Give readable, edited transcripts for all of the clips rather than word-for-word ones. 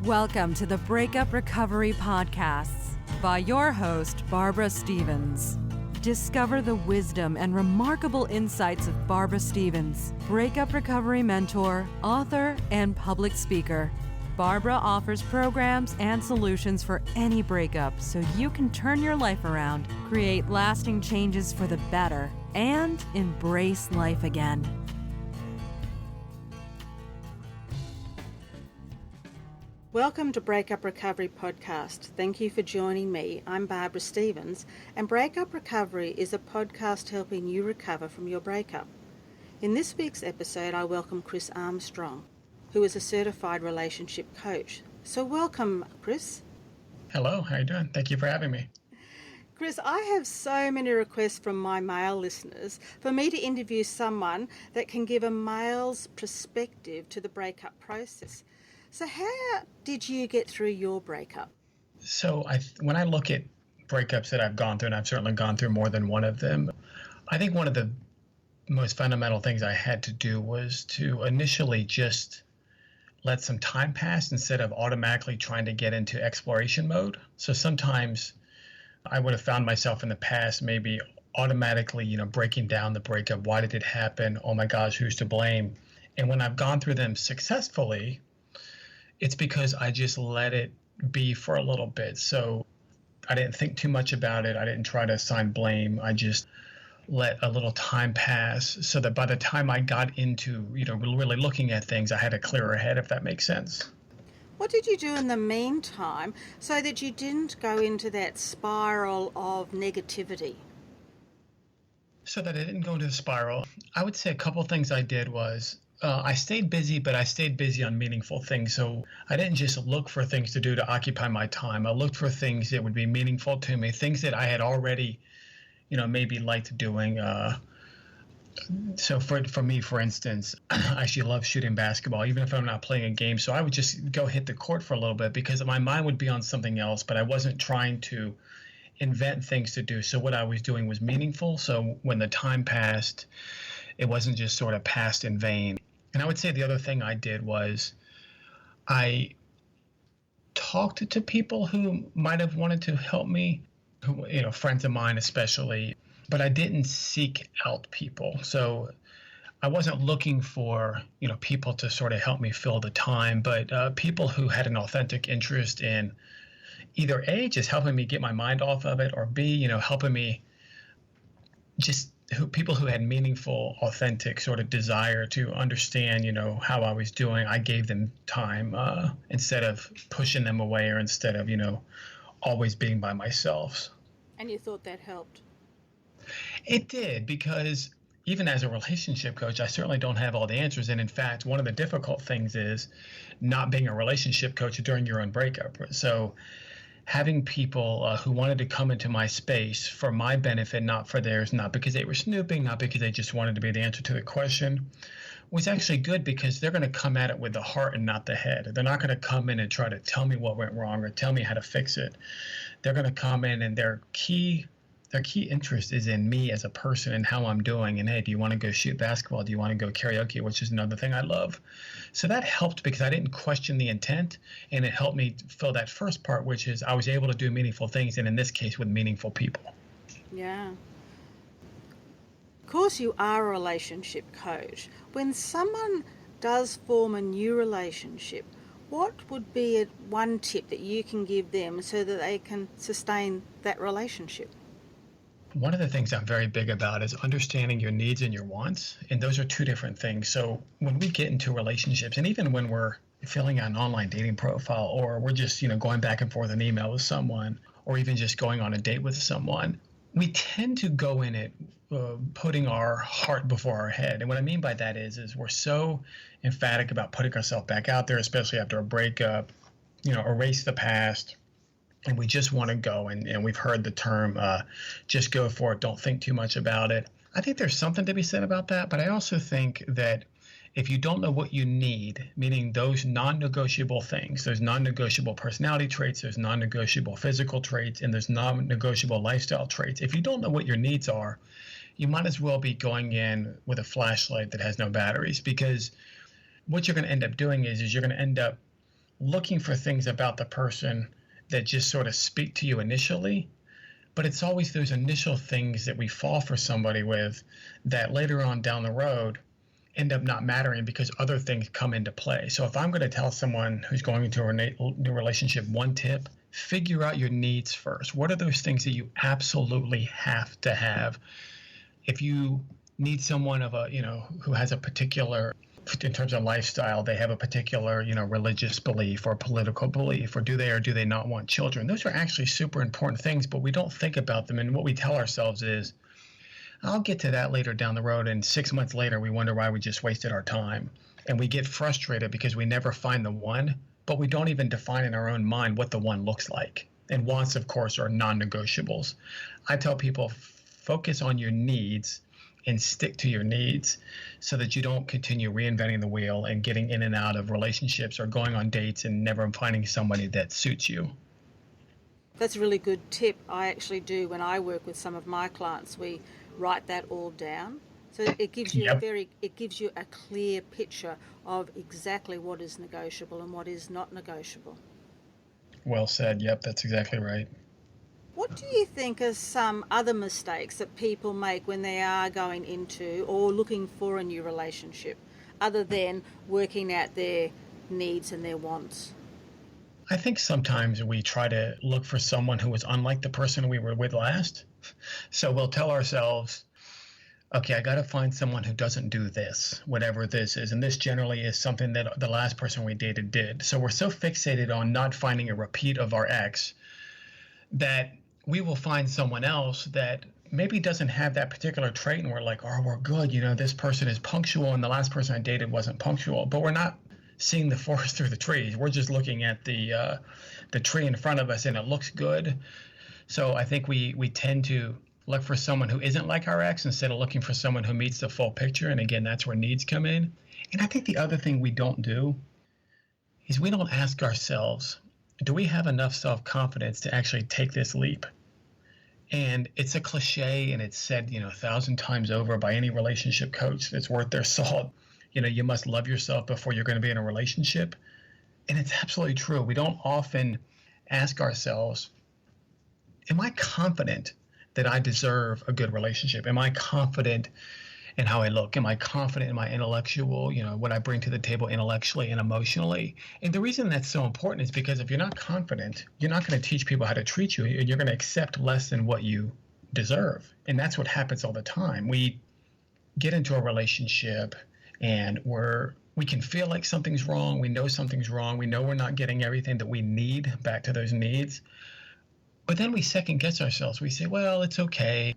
Welcome to the Breakup Recovery Podcasts by your host, Barbara Stevens. Discover the wisdom and remarkable insights of Barbara Stevens, breakup recovery mentor, author, and public speaker. Barbara offers programs and solutions for any breakup so you can turn your life around, create lasting changes for the better, and embrace life again. Welcome to Breakup Recovery Podcast. Thank you for joining me. I'm Barbara Stevens, and Breakup Recovery is a podcast helping you recover from your breakup. In this week's episode, I welcome Chris Armstrong, who is a certified relationship coach. So welcome, Chris. Hello, how are you doing? Thank you for having me. Chris, I have so many requests from my male listeners for me to interview someone that can give a male's perspective to the breakup process. So how did you get through your breakup? So when I look at breakups that I've gone through, and I've certainly gone through more than one of them, I think one of the most fundamental things I had to do was to initially just let some time pass instead of automatically trying to get into exploration mode. So sometimes I would have found myself in the past maybe automatically, breaking down the breakup. Why did it happen? Oh my gosh, who's to blame? And when I've gone through them successfully, it's because I just let it be for a little bit. So I didn't think too much about it. I didn't try to assign blame. I just let a little time pass so that by the time I got into, really looking at things, I had a clearer head, if that makes sense. What did you do in the meantime so that you didn't go into that spiral of negativity? So that I didn't go into the spiral, I would say a couple things I did was I stayed busy, but I stayed busy on meaningful things. So I didn't just look for things to do to occupy my time. I looked for things that would be meaningful to me, things that I had already, maybe liked doing. So for me, for instance, I actually love shooting basketball, even if I'm not playing a game. So I would just go hit the court for a little bit because my mind would be on something else, but I wasn't trying to invent things to do. So what I was doing was meaningful. So when the time passed, it wasn't just sort of passed in vain. And I would say the other thing I did was I talked to people who might have wanted to help me, friends of mine especially, but I didn't seek out people. So I wasn't looking for, people to sort of help me fill the time, but people who had an authentic interest in either A, just helping me get my mind off of it, or B, helping me people who had meaningful, authentic sort of desire to understand, how I was doing. I gave them time instead of pushing them away or instead of, always being by myself. And you thought that helped? It did, because even as a relationship coach, I certainly don't have all the answers. And in fact, one of the difficult things is not being a relationship coach during your own breakup. So having people who wanted to come into my space for my benefit, not for theirs, not because they were snooping, not because they just wanted to be the answer to the question, was actually good because they're going to come at it with the heart and not the head. They're not going to come in and try to tell me what went wrong or tell me how to fix it. They're going to come in and their key interest is in me as a person and how I'm doing. And hey, do you want to go shoot basketball? Do you want to go karaoke, which is another thing I love? So that helped because I didn't question the intent, and it helped me fill that first part, which is I was able to do meaningful things, and in this case with meaningful people. Yeah. Of course, you are a relationship coach. When someone does form a new relationship, what would be one tip that you can give them so that they can sustain that relationship? One of the things I'm very big about is understanding your needs and your wants. And those are two different things. So when we get into relationships, and even when we're filling out an online dating profile, or we're just, going back and forth an email with someone, or even just going on a date with someone, we tend to go in it putting our heart before our head. And what I mean by that is we're so emphatic about putting ourselves back out there, especially after a breakup, erase the past. And we just want to go, and we've heard the term, just go for it, don't think too much about it. I think there's something to be said about that, but I also think that if you don't know what you need, meaning those non-negotiable things, those non-negotiable personality traits, those non-negotiable physical traits, and those non-negotiable lifestyle traits, if you don't know what your needs are, you might as well be going in with a flashlight that has no batteries, because what you're going to end up doing is you're going to end up looking for things about the person that just sort of speak to you initially. But it's always those initial things that we fall for somebody with that later on down the road end up not mattering because other things come into play. So if I'm going to tell someone who's going into a new relationship one tip, figure out your needs first. What are those things that you absolutely have to have? If you need someone who has a particular, in terms of lifestyle, they have a particular, religious belief or political belief, or do they not want children? Those are actually super important things, but we don't think about them. And what we tell ourselves is, I'll get to that later down the road. And 6 months later, we wonder why we just wasted our time. And we get frustrated because we never find the one, but we don't even define in our own mind what the one looks like. And wants, of course, are non-negotiables. I tell people, focus on your needs and stick to your needs so that you don't continue reinventing the wheel and getting in and out of relationships or going on dates and never finding somebody that suits you. That's a really good tip. I actually do when I work with some of my clients. We write that all down. So it gives you a clear picture of exactly what is negotiable and what is not negotiable. Well said. Yep, that's exactly right. What do you think are some other mistakes that people make when they are going into or looking for a new relationship, other than working out their needs and their wants? I think sometimes we try to look for someone who is unlike the person we were with last. So we'll tell ourselves, okay, I got to find someone who doesn't do this, whatever this is. And this generally is something that the last person we dated did. So we're so fixated on not finding a repeat of our ex that we will find someone else that maybe doesn't have that particular trait. And we're like, oh, we're good. This person is punctual and the last person I dated wasn't punctual. But we're not seeing the forest through the trees. We're just looking at the tree in front of us and it looks good. So I think we tend to look for someone who isn't like our ex instead of looking for someone who meets the full picture. And again, that's where needs come in. And I think the other thing we don't do is we don't ask ourselves, do we have enough self-confidence to actually take this leap? And it's a cliche and it's said, 1,000 times over by any relationship coach that's worth their salt. You must love yourself before you're going to be in a relationship. And it's absolutely true. We don't often ask ourselves, am I confident that I deserve a good relationship? Am I confident in how I look? Am I confident in my intellectual, what I bring to the table intellectually and emotionally? And the reason that's so important is because if you're not confident, you're not going to teach people how to treat you, and you're going to accept less than what you deserve. And that's what happens all the time. We get into a relationship and we can feel like something's wrong. We know something's wrong. We know we're not getting everything that we need, back to those needs. But then we second guess ourselves. We say, well, it's okay.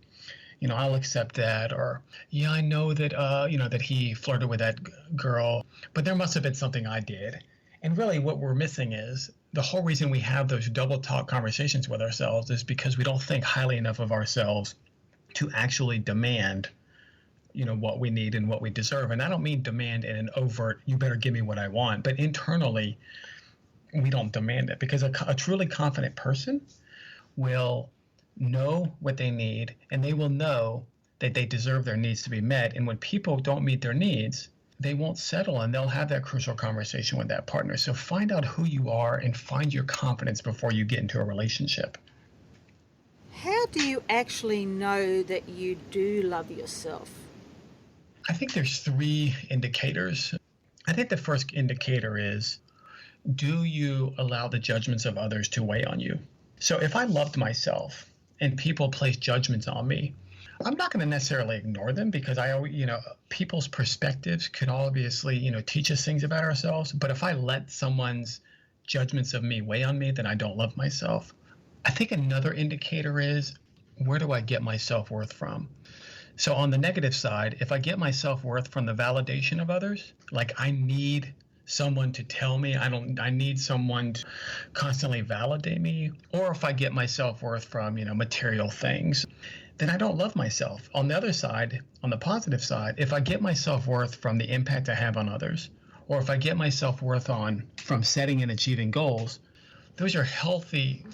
I'll accept that. Or, yeah, I know that, that he flirted with that girl, but there must have been something I did. And really what we're missing is the whole reason we have those double talk conversations with ourselves is because we don't think highly enough of ourselves to actually demand, what we need and what we deserve. And I don't mean demand in an overt, you better give me what I want, but internally we don't demand it, because a truly confident person will know what they need, and they will know that they deserve their needs to be met. And when people don't meet their needs, they won't settle, and they'll have that crucial conversation with that partner. So find out who you are and find your confidence before you get into a relationship. How do you actually know that you do love yourself? I think there's 3 indicators. I think the first indicator is, do you allow the judgments of others to weigh on you? So if I loved myself and people place judgments on me, I'm not going to necessarily ignore them, because people's perspectives could obviously, teach us things about ourselves. But if I let someone's judgments of me weigh on me, then I don't love myself. I think another indicator is, where do I get my self-worth from? So on the negative side, if I get my self-worth from the validation of others, like I need someone to tell me, I need someone to constantly validate me, or if I get my self-worth from, material things, then I don't love myself. On the other side, on the positive side, if I get my self-worth from the impact I have on others, or if I get my self-worth from setting and achieving goals, those are healthy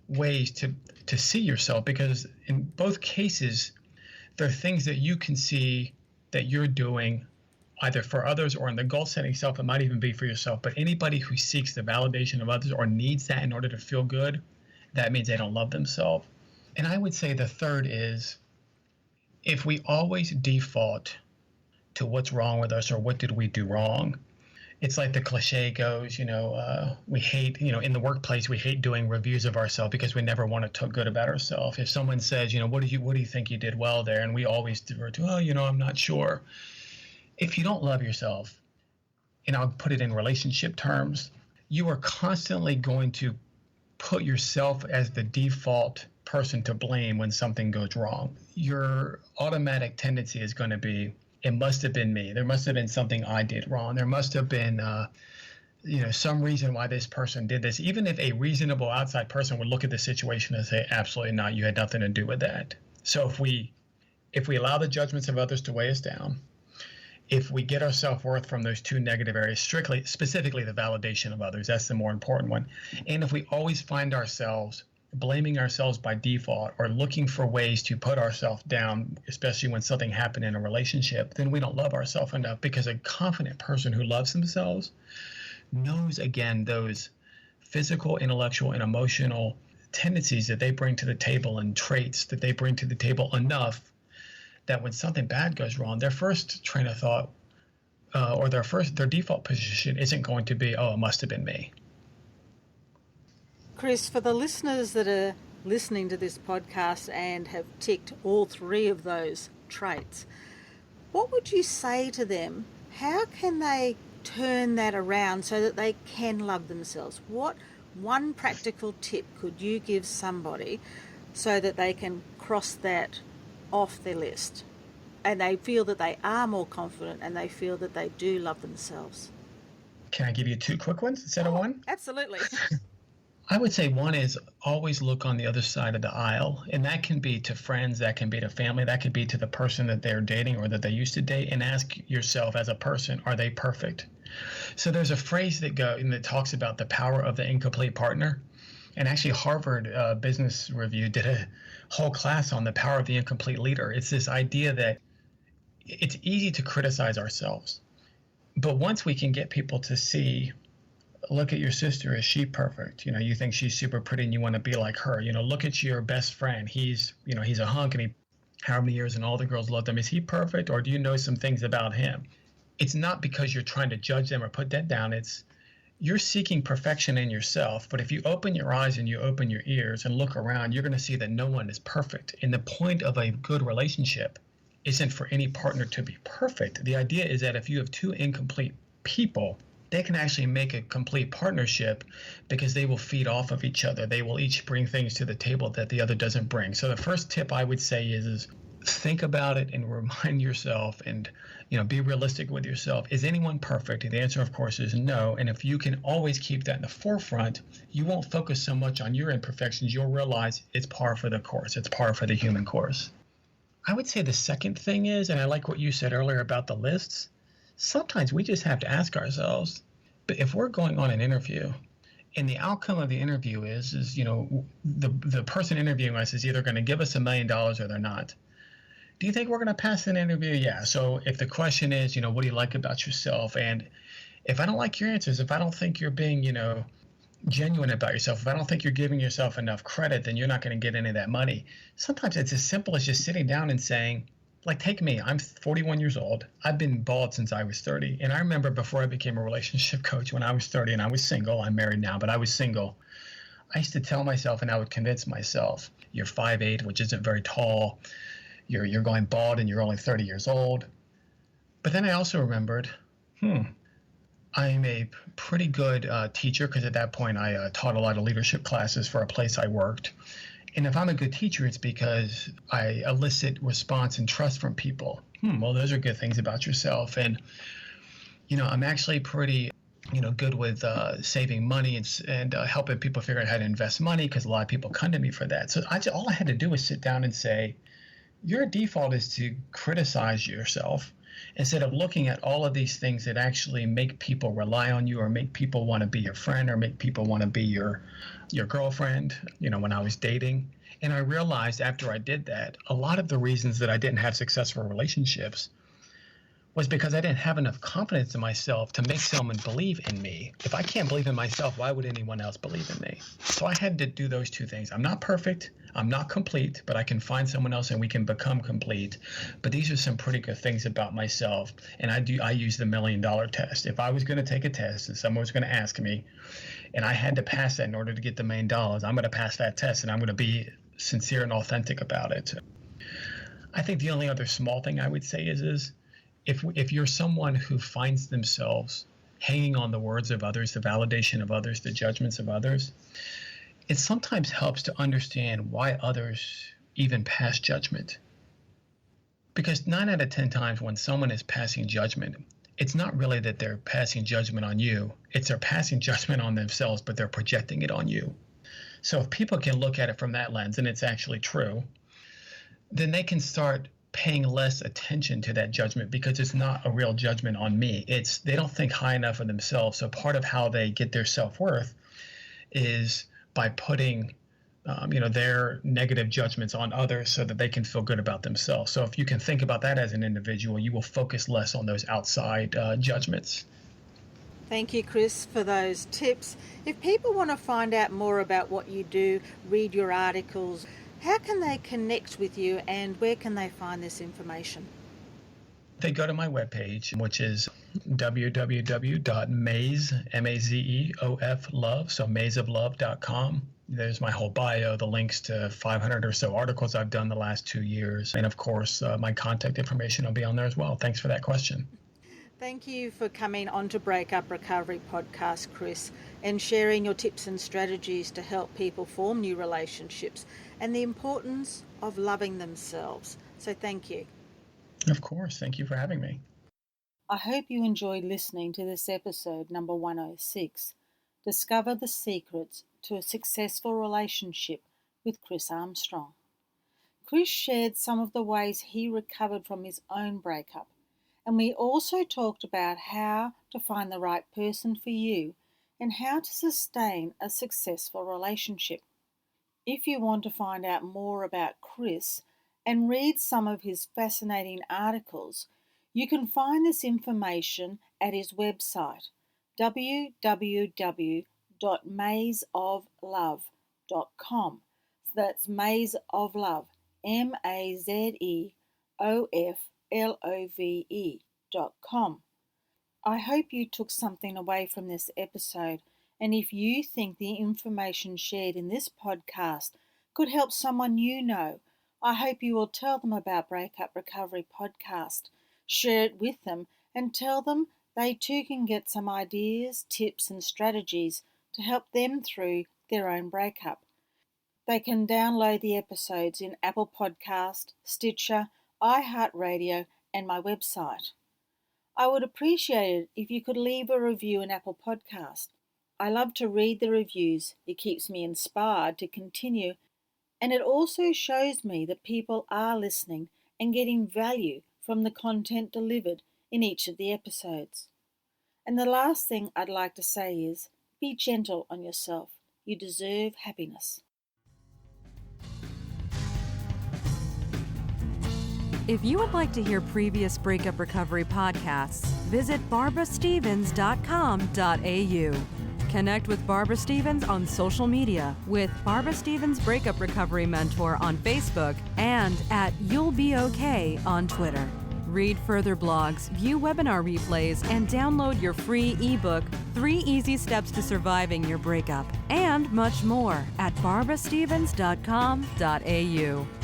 ways to see yourself, because in both cases, there are things that you can see that you're doing either for others or in the goal setting self. It might even be for yourself. But anybody who seeks the validation of others or needs that in order to feel good, that means they don't love themselves. And I would say the third is, if we always default to what's wrong with us or what did we do wrong, it's like the cliche goes, we hate, in the workplace, we hate doing reviews of ourselves because we never want to talk good about ourselves. If someone says, what do you think you did well there? And we always divert to, I'm not sure. If you don't love yourself, and I'll put it in relationship terms, you are constantly going to put yourself as the default person to blame when something goes wrong. Your automatic tendency is going to be, it must have been me. There must have been something I did wrong. There must have been, some reason why this person did this. Even if a reasonable outside person would look at the situation and say, absolutely not, you had nothing to do with that. So if we allow the judgments of others to weigh us down, if we get our self-worth from those two negative areas, specifically the validation of others, that's the more important one. And if we always find ourselves blaming ourselves by default or looking for ways to put ourselves down, especially when something happened in a relationship, then we don't love ourselves enough, because a confident person who loves themselves knows, again, those physical, intellectual, and emotional tendencies that they bring to the table and traits that they bring to the table enough that when something bad goes wrong, their first train of thought or their default position isn't going to be, oh, it must have been me. Chris, for the listeners that are listening to this podcast and have ticked all three of those traits, what would you say to them? How can they turn that around so that they can love themselves? What one practical tip could you give somebody so that they can cross that off their list and they feel that they are more confident and they feel that they do love themselves? Can I give you two quick ones instead of one? Absolutely. I would say one is always look on the other side of the aisle. And that can be to friends, that can be to family, that could be to the person that they're dating or that they used to date, and ask yourself as a person, are they perfect? So there's a phrase that talks about the power of the incomplete partner. And actually Harvard Business Review did a whole class on the power of the incomplete leader. It's this idea that it's easy to criticize ourselves. But once we can get people to see, look at your sister, is she perfect? You think she's super pretty and you want to be like her. Look at your best friend. He's a hunk and he, how many years and all the girls love him. Is he perfect? Or do you know some things about him? It's not because you're trying to judge them or put that down. It's you're seeking perfection in yourself. But if you open your eyes and you open your ears and look around, you're going to see that no one is perfect. And the point of a good relationship isn't for any partner to be perfect. The idea is that if you have two incomplete people, they can actually make a complete partnership because they will feed off of each other. They will each bring things to the table that the other doesn't bring. So the first tip I would say is think about it and remind yourself and, be realistic with yourself. Is anyone perfect? And the answer, of course, is no. And if you can always keep that in the forefront, you won't focus so much on your imperfections. You'll realize it's par for the course. It's par for the human course. I would say the second thing is, and I like what you said earlier about the lists, sometimes we just have to ask ourselves, but if we're going on an interview and the outcome of the interview is the person interviewing us is either going to give us $1 million or they're not. Do you think we're going to pass an interview? Yeah. So if the question is, what do you like about yourself? And if I don't like your answers, if I don't think you're being, genuine about yourself, if I don't think you're giving yourself enough credit, then you're not going to get any of that money. Sometimes it's as simple as just sitting down and saying, like, take me. I'm 41 years old. I've been bald since I was 30. And I remember before I became a relationship coach, when I was 30 and I was single, I'm married now, but I was single. I used to tell myself, and I would convince myself, you're 5'8", which isn't very tall. You're going bald and you're only 30 years old. But then I also remembered, I'm a pretty good teacher, because at that point I taught a lot of leadership classes for a place I worked. And if I'm a good teacher, it's because I elicit response and trust from people. Well, those are good things about yourself. And, I'm actually pretty, good with saving money and helping people figure out how to invest money, because a lot of people come to me for that. So all I had to do was sit down and say, your default is to criticize yourself instead of looking at all of these things that actually make people rely on you or make people want to be your friend or make people want to be your girlfriend, when I was dating. And I realized after I did that, a lot of the reasons that I didn't have successful relationships was because I didn't have enough confidence in myself to make someone believe in me. If I can't believe in myself, why would anyone else believe in me? So I had to do those two things. I'm not perfect. I'm not complete, but I can find someone else and we can become complete. But these are some pretty good things about myself. And I use the $1 million test. If I was going to take a test and someone was going to ask me, and I had to pass that in order to get the $1 million, I'm going to pass that test and I'm going to be sincere and authentic about it. I think the only other small thing I would say is if you're someone who finds themselves hanging on the words of others, the validation of others, the judgments of others, it sometimes helps to understand why others even pass judgment. Because 9 out of 10 times when someone is passing judgment, it's not really that they're passing judgment on you. It's they're passing judgment on themselves, but they're projecting it on you. So if people can look at it from that lens, and it's actually true, then they can start paying less attention to that judgment because it's not a real judgment on me. They don't think high enough of themselves. So part of how they get their self-worth is by putting their negative judgments on others so that they can feel good about themselves. So if you can think about that as an individual, you will focus less on those outside judgments. Thank you, Chris, for those tips. If people want to find out more about what you do, read your articles, how can they connect with you and where can they find this information? They go to my webpage, which is www.mazeoflove, so mazeoflove.com. There's my whole bio, the links to 500 or so articles I've done the last 2 years. And of course, my contact information will be on there as well. Thanks for that question. Thank you for coming on to Breakup Recovery Podcast, Chris, and sharing your tips and strategies to help people form new relationships and the importance of loving themselves. So thank you. Of course. Thank you for having me. I hope you enjoyed listening to this episode number 106, Discover the Secrets to a Successful Relationship with Chris Armstrong. Chris shared some of the ways he recovered from his own breakup, and we also talked about how to find the right person for you and how to sustain a successful relationship. If you want to find out more about Chris and read some of his fascinating articles, you can find this information at his website, www.mazeoflove.com. That's Maze of Love, MAZEOFLOVE.com. I hope you took something away from this episode, and if you think the information shared in this podcast could help someone you know, I hope you will tell them about Breakup Recovery Podcast, share it with them, and tell them they too can get some ideas, tips, and strategies to help them through their own breakup. They can download the episodes in Apple Podcast, Stitcher, iHeartRadio, and my website. I would appreciate it if you could leave a review in Apple Podcast. I love to read the reviews. It keeps me inspired to continue, and it also shows me that people are listening and getting value from the content delivered in each of the episodes. And the last thing I'd like to say is, be gentle on yourself. You deserve happiness. If you would like to hear previous Breakup Recovery podcasts, visit barbarastevens.com.au. Connect with Barbara Stevens on social media with Barbara Stevens Breakup Recovery Mentor on Facebook and at You'll Be Okay on Twitter. Read further blogs, view webinar replays, and download your free ebook, 3 Easy Steps to Surviving Your Breakup, and much more at barbarastevens.com.au.